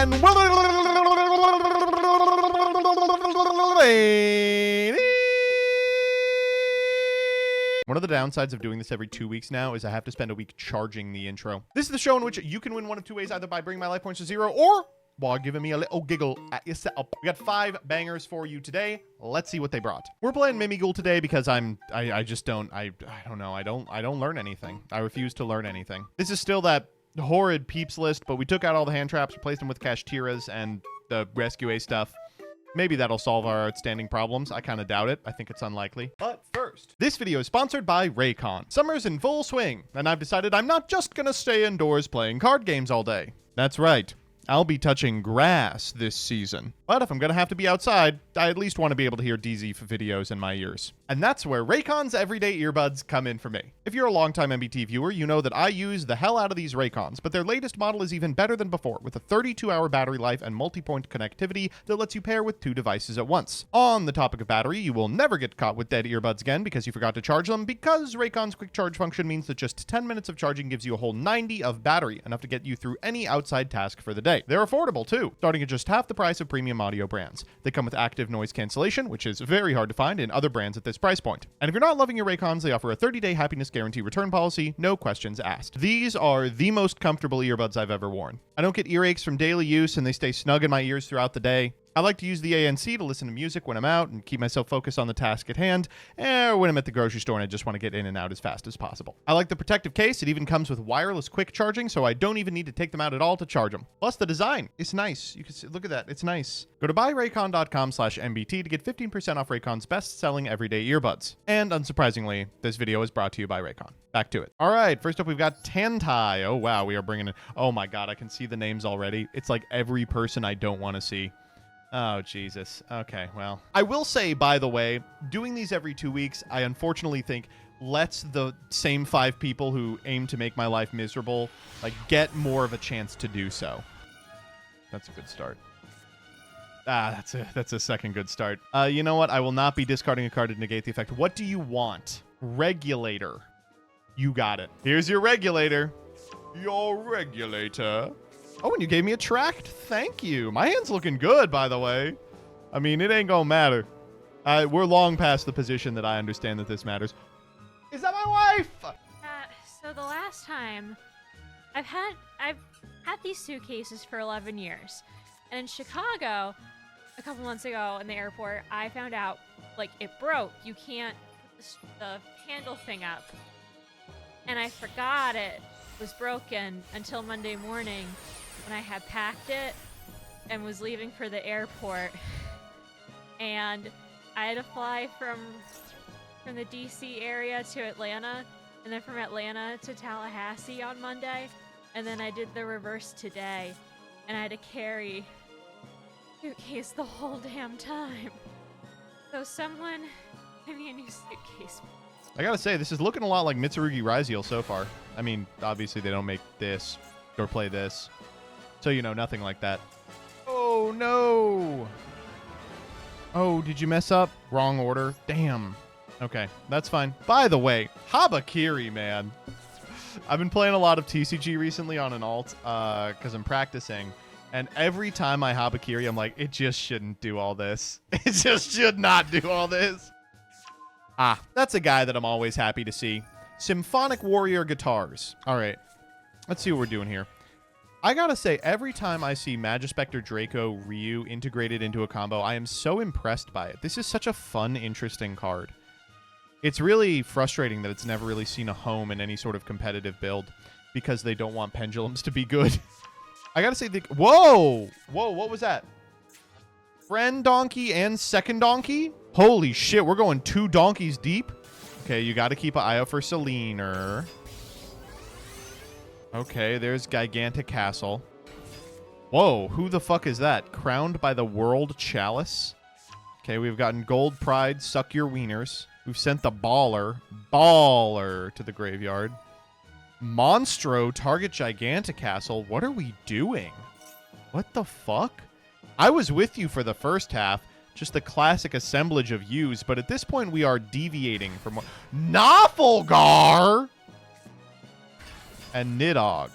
and one of the downsides of doing this every 2 weeks now is I have to spend a week charging the intro. This is the show in which you can win one of two ways, either by bringing my life points to 0 or while giving me a little giggle at your setup. We got 5 bangers for you today. Let's see what they brought. We're playing Mimighoul today because I don't know. I don't learn anything. I refuse to learn anything. This is still that horrid peeps list, but we took out all the hand traps, replaced them with Kashtiras and the Rescue A stuff. Maybe that'll solve our outstanding problems. I kind of doubt it. I think it's unlikely. But first, this video is sponsored by Raycon. Summer's in full swing, and I've decided I'm not just gonna stay indoors playing card games all day. That's right. I'll be touching grass this season. But if I'm gonna have to be outside, I at least want to be able to hear DZ videos in my ears. And that's where Raycon's everyday earbuds come in for me. If you're a longtime MBT viewer, you know that I use the hell out of these Raycons, but their latest model is even better than before, with a 32-hour battery life and multi-point connectivity that lets you pair with 2 devices at once. On the topic of battery, you will never get caught with dead earbuds again because you forgot to charge them, because Raycon's quick charge function means that just 10 minutes of charging gives you a whole 90 of battery, enough to get you through any outside task for the day. They're affordable too, starting at just half the price of premium audio brands. They come with active noise cancellation, which is very hard to find in other brands at this price point. And if you're not loving your Raycons, they offer a 30-day happiness guarantee return policy, no questions asked. These are the most comfortable earbuds I've ever worn. I don't get earaches from daily use, and they stay snug in my ears throughout the day. I like to use the ANC to listen to music when I'm out and keep myself focused on the task at hand, or when I'm at the grocery store and I just want to get in and out as fast as possible. I like the protective case. It even comes with wireless quick charging, so I don't even need to take them out at all to charge them. Plus, the design is nice. You can see, look at that. It's nice. Go to buyraycon.com/MBT to get 15% off Raycon's best-selling everyday earbuds. And unsurprisingly, this video is brought to you by Raycon. Back to it. All right, first up, we've got Tantai. Oh, wow, we are bringing in... Oh, my God, I can see the names already. It's like every person I don't want to see. Oh, Jesus. Okay, well. I will say, by the way, doing these every 2 weeks, I unfortunately think lets the same 5 people who aim to make my life miserable, like, get more of a chance to do so. That's a good start. That's a second good start. You know what? I will not be discarding a card to negate the effect. What do you want? Regulator. You got it. Here's your regulator. Your regulator. Oh, and you gave me a tract. Thank you. My hand's looking good, by the way. I mean, it ain't gonna matter. We're long past the position that I understand that this matters. Is that my wife? So the last time, I've had these suitcases for 11 years. And in Chicago, a couple months ago in the airport, I found out, like, it broke. You can't put the handle thing up. And I forgot it was broken until Monday morning, when I had packed it and was leaving for the airport. And I had to fly from the DC area to Atlanta, and then from Atlanta to Tallahassee on Monday, and then I did the reverse today, and I had to carry a suitcase the whole damn time. So someone give me a new suitcase. I gotta say, this is looking a lot like Mitsurugi Raziel so far. I mean, obviously they don't make this or play this. So, you know, nothing like that. Oh, no. Oh, did you mess up? Wrong order. Damn. Okay, that's fine. By the way, Habakiri, man. I've been playing a lot of TCG recently on an alt because I'm practicing. And every time I Habakiri, I'm like, it just shouldn't do all this. It just should not do all this. Ah, that's a guy that I'm always happy to see. Symphonic Warrior Guitars. All right, let's see what we're doing here. I gotta say, every time I see Magispector Draco Ryu integrated into a combo, I am so impressed by it. This is such a fun, interesting card. It's really frustrating that it's never really seen a home in any sort of competitive build because they don't want pendulums to be good. I gotta say, whoa! Whoa, what was that? Friend donkey and second donkey? Holy shit, we're going 2 donkeys deep? Okay, you gotta keep an eye out for Selene. Okay, there's Gigantic Castle. Whoa, who the fuck is that? Crowned by the World Chalice. Okay, we've gotten Gold Pride, Suck Your Wieners. We've sent the Baller to the graveyard. Monstro, target Gigantic Castle. What are we doing? What the fuck? I was with you for the first half. Just the classic assemblage of U's, but at this point we are deviating from... Nafalgar! And Nidhogg.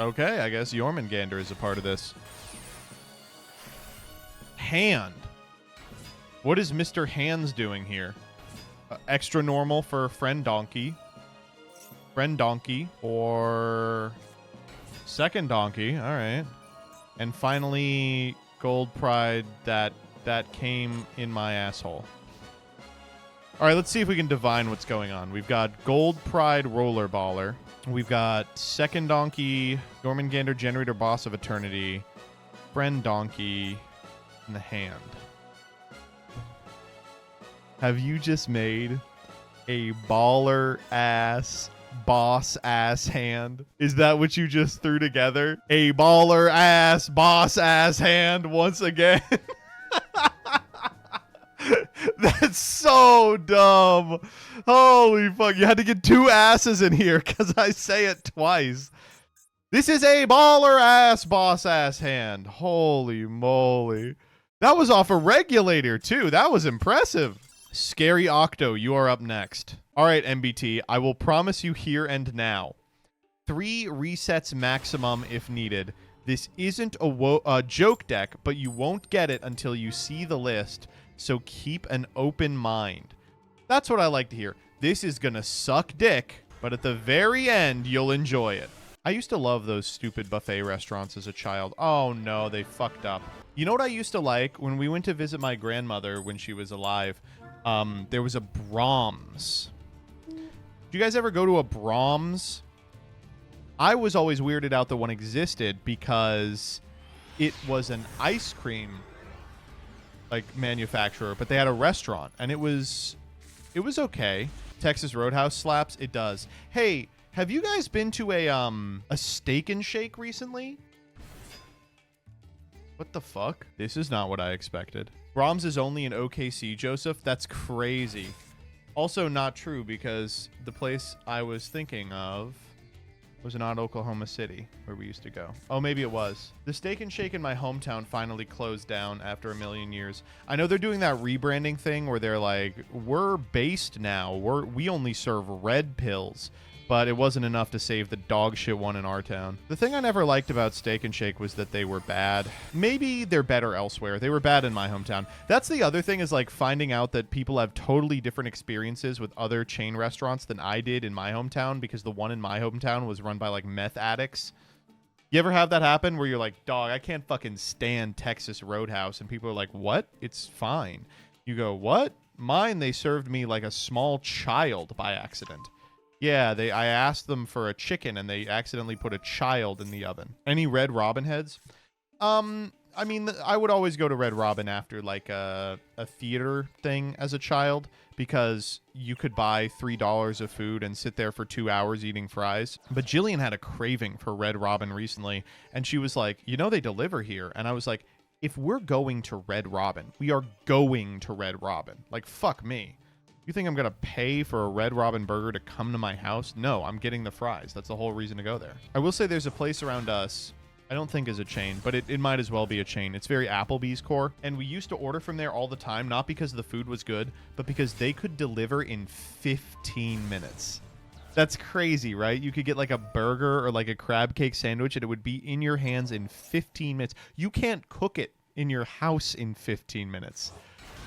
Okay, I guess Jormungandr is a part of this. Hand. What is Mr. Hands doing here? Extra normal for friend donkey. Friend donkey. Or second donkey. All right. And finally, gold pride that came in my asshole. All right, let's see if we can divine what's going on. We've got gold pride rollerballer. We've got second donkey, Jormungandr generator boss of eternity, friend donkey, and the hand. Have you just made a baller ass boss ass hand? Is that what you just threw together? A baller ass boss ass hand once again? That's so dumb. Holy fuck. You had to get two asses in here because I say it twice. This is a baller ass boss ass hand. Holy moly. That was off a regulator too. That was impressive. Scary Octo, you are up next. All right, MBT, I will promise you here and now. 3 resets maximum if needed. This isn't a joke deck, but you won't get it until you see the list. So keep an open mind. That's what I like to hear. This is going to suck dick, but at the very end, you'll enjoy it. I used to love those stupid buffet restaurants as a child. Oh no, they fucked up. You know what I used to like? When we went to visit my grandmother when she was alive, there was a Brahms. Did you guys ever go to a Brahms? I was always weirded out that one existed because it was an ice cream manufacturer, but they had a restaurant and it was okay. Texas Roadhouse slaps. It does. Hey, have you guys been to a Steak and Shake recently? What the fuck? This is not what I expected. Brahms is only in OKC, Joseph. That's crazy. Also not true because the place I was thinking of was not Oklahoma City, where we used to go. Oh, maybe it was. The Steak and Shake in my hometown finally closed down after a million years. I know they're doing that rebranding thing where they're like, we're based now. We only serve red pills. But it wasn't enough to save the dog shit one in our town. The thing I never liked about Steak and Shake was that they were bad. Maybe they're better elsewhere. They were bad in my hometown. That's the other thing, is like finding out that people have totally different experiences with other chain restaurants than I did in my hometown, because the one in my hometown was run by like meth addicts. You ever have that happen where you're like, dog, I can't fucking stand Texas Roadhouse, and people are like, what? It's fine. You go, what? Mine, they served me like a small child by accident. Yeah, I asked them for a chicken, and they accidentally put a child in the oven. Any Red Robin heads? I mean, I would always go to Red Robin after, like, a theater thing as a child, because you could buy $3 of food and sit there for 2 hours eating fries. But Jillian had a craving for Red Robin recently, and she was like, you know they deliver here. And I was like, if we're going to Red Robin, we are going to Red Robin. Like, fuck me. You think I'm going to pay for a Red Robin burger to come to my house? No, I'm getting the fries. That's the whole reason to go there. I will say there's a place around us, I don't think is a chain, but it might as well be a chain. It's very Applebee's core, and we used to order from there all the time, not because the food was good, but because they could deliver in 15 minutes. That's crazy, right? You could get like a burger or like a crab cake sandwich, and it would be in your hands in 15 minutes. You can't cook it in your house in 15 minutes.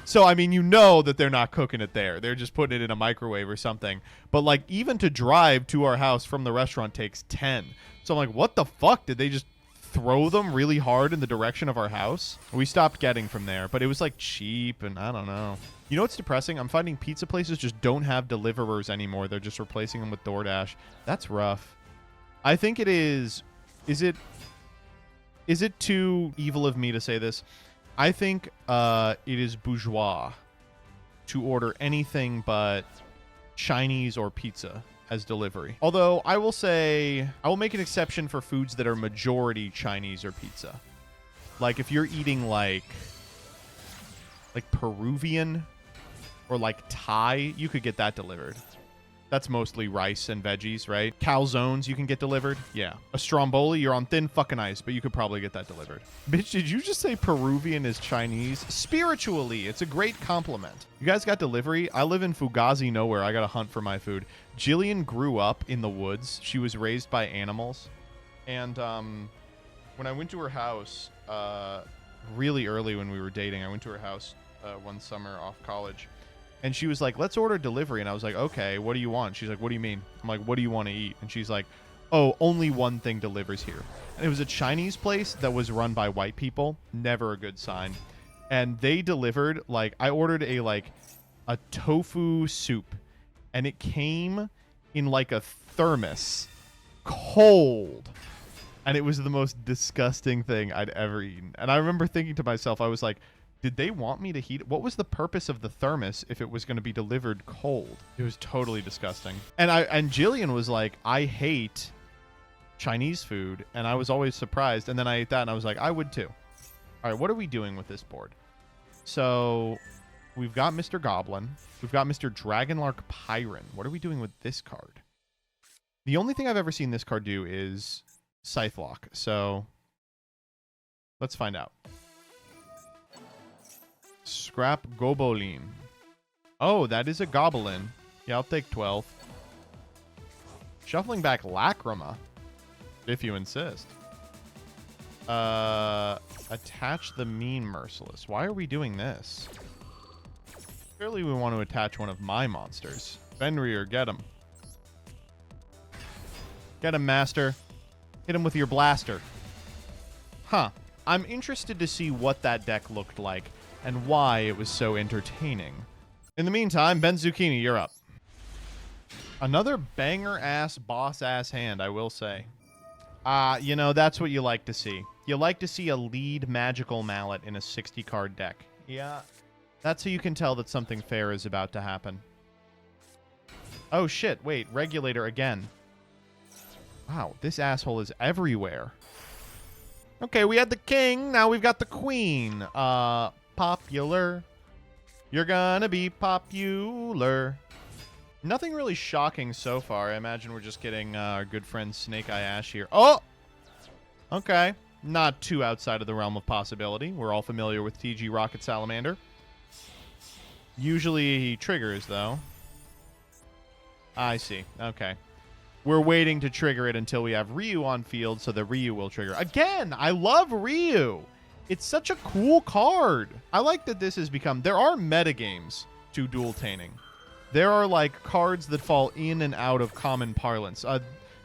So, I mean, you know that they're not cooking it there. They're just putting it in a microwave or something. But, like, even to drive to our house from the restaurant takes 10. So I'm like, what the fuck? Did they just throw them really hard in the direction of our house? We stopped getting from there, but it was, like, cheap, and I don't know. You know what's depressing? I'm finding pizza places just don't have deliverers anymore. They're just replacing them with DoorDash. That's rough. I think it is... Is it too evil of me to say this? I think it is bourgeois to order anything but Chinese or pizza as delivery. Although I will say, I will make an exception for foods that are majority Chinese or pizza. Like if you're eating like Peruvian or like Thai, you could get that delivered. That's mostly rice and veggies, right? Calzones you can get delivered. Yeah. A stromboli, you're on thin fucking ice, but you could probably get that delivered. Bitch, did you just say Peruvian is Chinese? Spiritually, it's a great compliment. You guys got delivery? I live in Fugazi nowhere. I gotta hunt for my food. Jillian grew up in the woods. She was raised by animals. And when I went to her house, really early when we were dating, I went to her house one summer off college. And she was like, let's order delivery. And I was like, okay, what do you want? She's like, what do you mean? I'm like, what do you want to eat? And she's like, oh, only one thing delivers here. And it was a Chinese place that was run by white people. Never a good sign. And they delivered, like, I ordered a tofu soup. And it came in like a thermos, cold. And it was the most disgusting thing I'd ever eaten. And I remember thinking to myself, I was like, did they want me to heat it? What was the purpose of the thermos if it was going to be delivered cold? It was totally disgusting. And Jillian was like, I hate Chinese food. And I was always surprised. And then I ate that and I was like, I would too. All right, what are we doing with this board? So we've got Mr. Goblin. We've got Mr. Dragonlark Pyron. What are we doing with this card? The only thing I've ever seen this card do is Scythe Lock. So let's find out. Scrap Gobolin. Oh, that is a Goblin. Yeah, I'll take 12. Shuffling back Lacrima, if you insist. Attach the Mean Merciless. Why are we doing this? Clearly we want to attach one of my monsters. Fenrir, get him. Get him, Master. Hit him with your blaster. Huh. I'm interested to see what that deck looked like and why it was so entertaining. In the meantime, Ben Zucchini, you're up. Another banger-ass, boss-ass hand, I will say. You know, that's what you like to see. You like to see a lead magical mallet in a 60-card deck. Yeah. That's how you can tell that something fair is about to happen. Oh, shit. Wait. Regulator again. Wow, this asshole is everywhere. Okay, we had the king. Now we've got the queen. Popular. You're gonna be popular. Nothing really shocking so far. I imagine we're just getting our good friend Snake Eye Ash here. Oh! Okay. Not too outside of the realm of possibility. We're all familiar with TG Rocket Salamander. Usually he triggers, though. I see. Okay. We're waiting to trigger it until we have Ryu on field, so the Ryu will trigger. Again, I love Ryu. It's such a cool card. I like that this has become... There are metagames to Dueltaining. There are, like, cards that fall in and out of common parlance.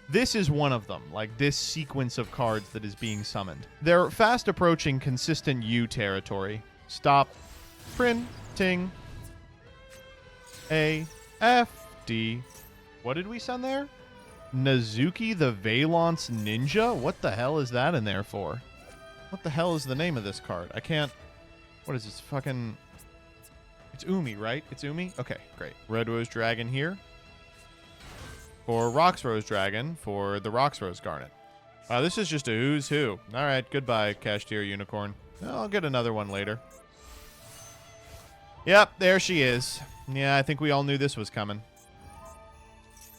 This is one of them, like this sequence of cards that is being summoned. They're fast approaching consistent U territory. Stop printing. AFD. What did we send there? Nazuki the Valance Ninja? What the hell is that in there for? What the hell is the name of this card? I can't... What is this? Fucking... It's Umi, right? It's Umi? Okay, great. Red Rose Dragon here. For Roxrose Dragon. For the Roxrose Garnet. Wow, this is just a who's who. Alright, goodbye, Cashier Unicorn. I'll get another one later. Yep, there she is. Yeah, I think we all knew this was coming.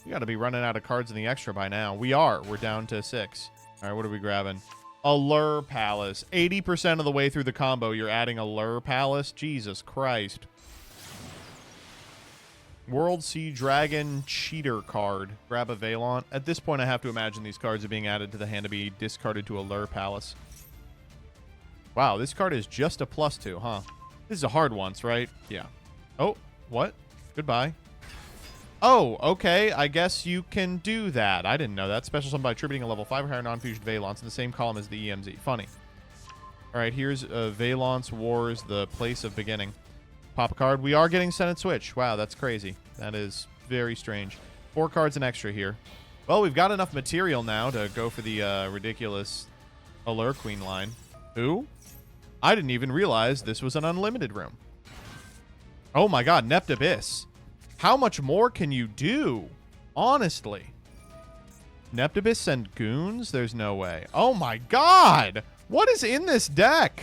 We gotta be running out of cards in the extra by now. We are. We're down to 6. Alright, what are we grabbing? Allure Palace. 80% of the way through the combo, you're adding Allure Palace? Jesus Christ. World Sea Dragon Cheater card. Grab a Valant. At this point, I have to imagine these cards are being added to the hand to be discarded to Allure Palace. Wow, this card is just a +2, huh? This is a hard once, right? Yeah. Oh, what? Goodbye. Oh, okay. I guess you can do that. I didn't know that. Special summon by attributing a level 5 or higher non-fusion Valance in the same column as the EMZ. Funny. All right, here's Valance Wars, the place of beginning. Pop a card. We are getting Senate Switch. Wow, that's crazy. That is very strange. 4 cards an extra here. Well, we've got enough material now to go for the ridiculous Allure Queen line. Who? I didn't even realize this was an unlimited room. Oh my god, Nept Abyss. How much more can you do? Honestly. Nept Abyss send goons? There's no way. Oh my god! What is in this deck?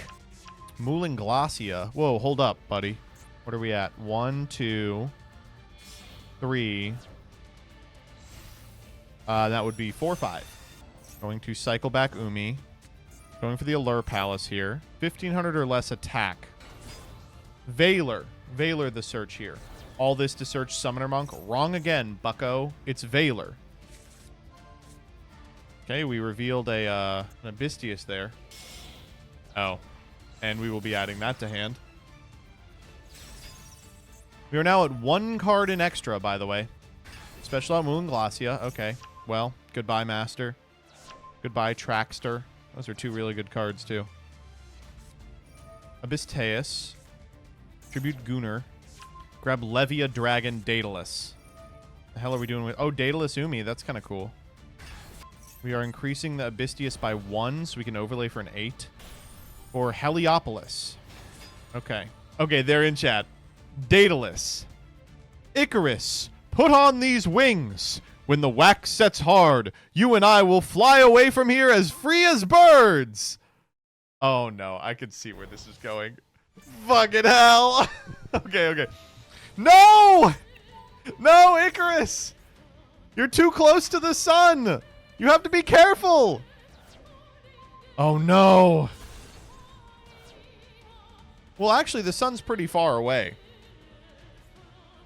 Moulin Glacia. Whoa, hold up, buddy. What are we at? 1, 2, 3. That would be 4, 5. Going to cycle back Umi. Going for the Allure Palace here. 1,500 or less attack. Valor. Valor the search here. All this to search Summoner Monk. Wrong again, bucko. It's Valor. Okay, we revealed an Abystius there. Oh. And we will be adding that to hand. We are now at 1 card in extra, by the way. Special out Moon Glacia. Okay. Well, goodbye, Master. Goodbye, Trackster. Those are 2 really good cards, too. Abysteus. Tribute Gunnar. Grab Levia Dragon Daedalus. The hell are we doing with... Oh, Daedalus Umi. That's kind of cool. We are increasing the Abystius by 1, so we can overlay for an 8. For Heliopolis. Okay. Okay, they're in chat. Daedalus. Icarus, put on these wings. When the wax sets hard, you and I will fly away from here as free as birds. Oh, no. I can see where this is going. Fucking hell. Okay. No! No, Icarus! You're too close to the sun! You have to be careful! Oh, no. Well, actually, the sun's pretty far away.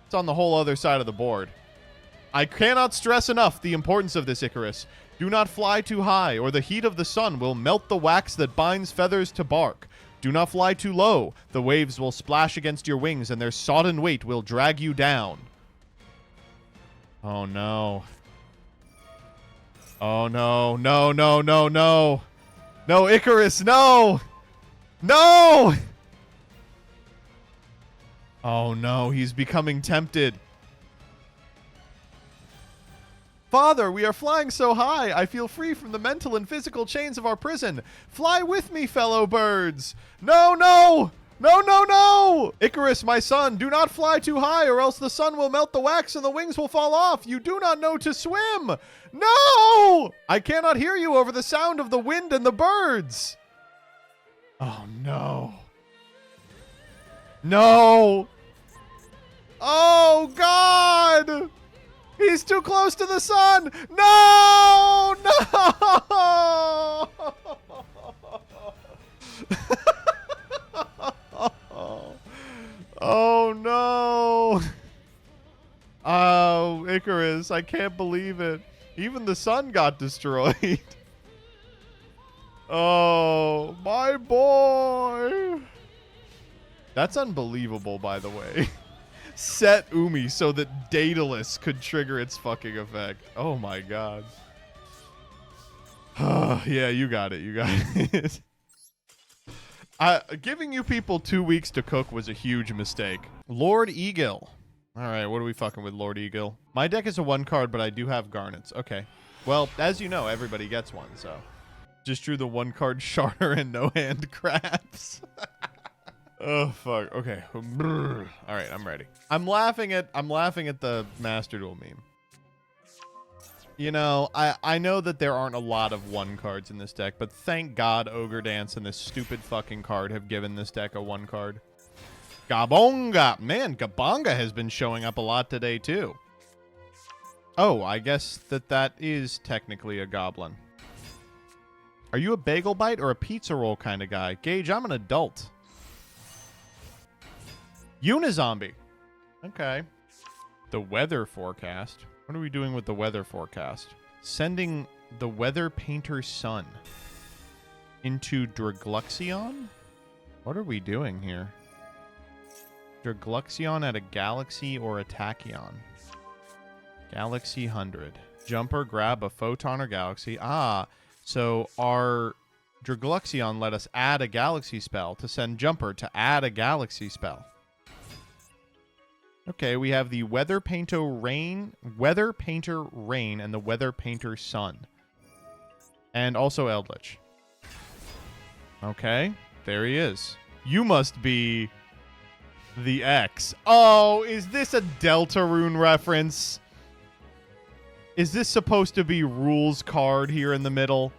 It's on the whole other side of the board. I cannot stress enough the importance of this, Icarus. Do not fly too high, or the heat of the sun will melt the wax that binds feathers to bark. Do not fly too low. The waves will splash against your wings, and their sodden weight will drag you down. Oh, no. Oh, no. No. No, Icarus, no! No! Oh, no. He's becoming tempted. Father, we are flying so high, I feel free from the mental and physical chains of our prison. Fly with me, fellow birds. No, no! No, no, no! Icarus, my son, do not fly too high, or else the sun will melt the wax and the wings will fall off. You do not know to swim. No! I cannot hear you over the sound of the wind and the birds. Oh, no. No! Oh, God! He's too close to the sun! No! No! Oh, no. Oh, Icarus, I can't believe it. Even the sun got destroyed. Oh, my boy. That's unbelievable, by the way. Set Umi so that Daedalus could trigger its fucking effect. Oh, my God. Yeah, you got it. You got it. Giving you people 2 weeks to cook was a huge mistake. Lord Eagle. All right, what are we fucking with, Lord Eagle? My deck is a 1 card, but I do have Garnets. Okay. Well, as you know, everybody gets one, so. Just drew the 1 card Sharner and no hand crabs. Oh, fuck. Okay. All right, I'm ready. I'm laughing at the Master Duel meme. You know, I know that there aren't a lot of 1 cards in this deck, but thank God Ogre Dance and this stupid fucking card have given this deck a 1 card. Gabonga! Man, Gabonga has been showing up a lot today, too. Oh, I guess that is technically a goblin. Are you a bagel bite or a pizza roll kind of guy? Gage, I'm an adult. Unizombie. Okay. The weather forecast. What are we doing with the weather forecast? Sending the Weather Painter Sun into Dragluxion? What are we doing here? Dragluxion at a Galaxy or a Tachyon? Galaxy 100. Jumper, grab a Photon or Galaxy. Ah, so our Dragluxion let us add a Galaxy spell to send Jumper to add a Galaxy spell. Okay, we have the Weather Painter Rain, and the Weather Painter Sun. And also Eldritch. Okay, there he is. You must be the X. Oh, is this a Deltarune reference? Is this supposed to be Rules card here in the middle?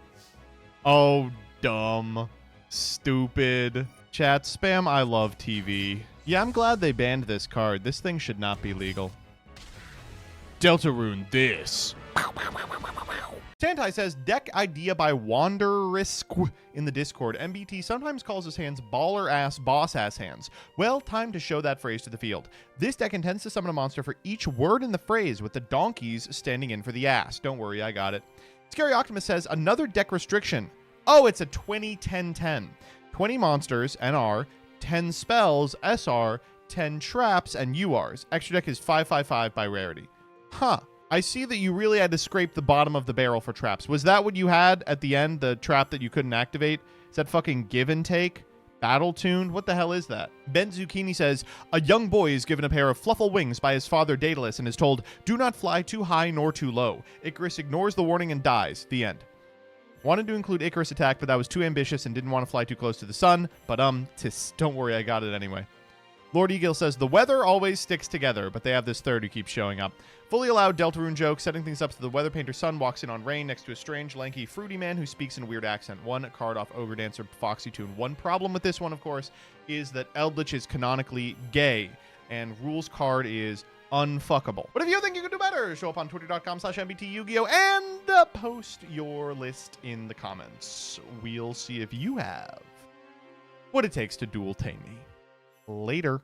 Oh, dumb. Stupid. Chat, spam I love TV. Yeah, I'm glad they banned this card. This thing should not be legal. Deltarune this. Santai says, deck idea by Wanderisk in the Discord. MBT sometimes calls his hands baller-ass, boss-ass hands. Well, time to show that phrase to the field. This deck intends to summon a monster for each word in the phrase, with the donkeys standing in for the ass. Don't worry, I got it. Scary Optimist says, another deck restriction. Oh, it's a 20-10-10. 20 monsters, NR, 10 spells, SR, 10 traps, and URs. Extra deck is 5/5/5 by rarity. Huh. I see that you really had to scrape the bottom of the barrel for traps. Was that what you had at the end, the trap that you couldn't activate? Is that fucking give and take? Battle tune? What the hell is that? Ben Zucchini says, a young boy is given a pair of fluffle wings by his father Daedalus and is told, do not fly too high nor too low. Icarus ignores the warning and dies. The end. Wanted to include Icarus attack, but that was too ambitious and didn't want to fly too close to the sun. But don't worry, I got it anyway. Lord Eagle says, the weather always sticks together, but they have this third who keeps showing up. Fully allowed Deltarune joke, setting things up so the weather painter's son walks in on rain next to a strange, lanky, fruity man who speaks in a weird accent. One card off Ogre Dancer Foxy Tune. One problem with this one, of course, is that Eldritch is canonically gay, and Rules card is unfuckable. But if you think you can do better, show up on twitter.com/MBTYugiO and post your list in the comments. We'll see if you have what it takes to duel tame me. Later.